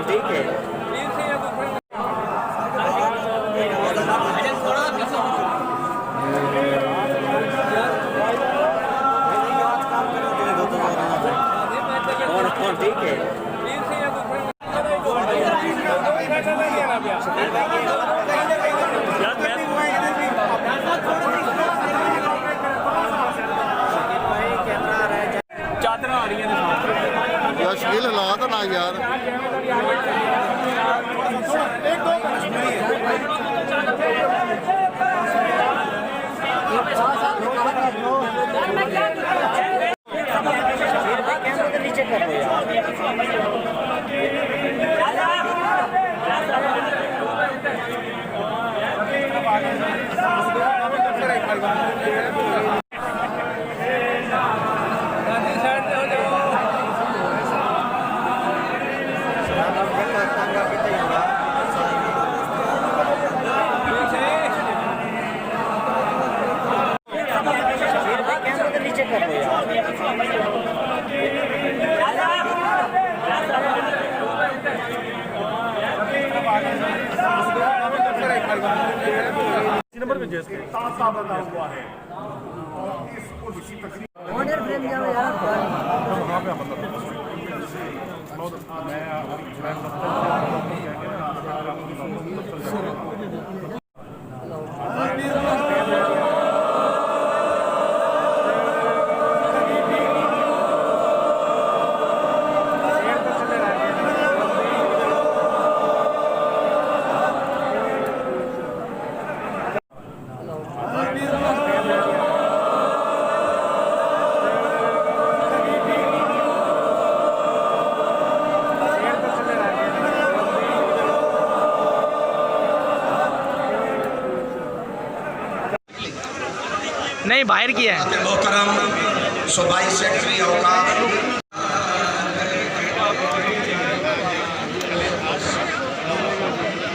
ठीक है। कौन ठीक है। चादर आ रही है शकील हिला तो ना यार। नीचे कर लो नंबर में जैसे साफ बता हुआ है और इसको इसी तकलीफ ऑर्डर फ्रेम जाओ यार वहां पे नहीं बाहर किया है। मोहतरम सूबाई सेक्रेटरी औकाफ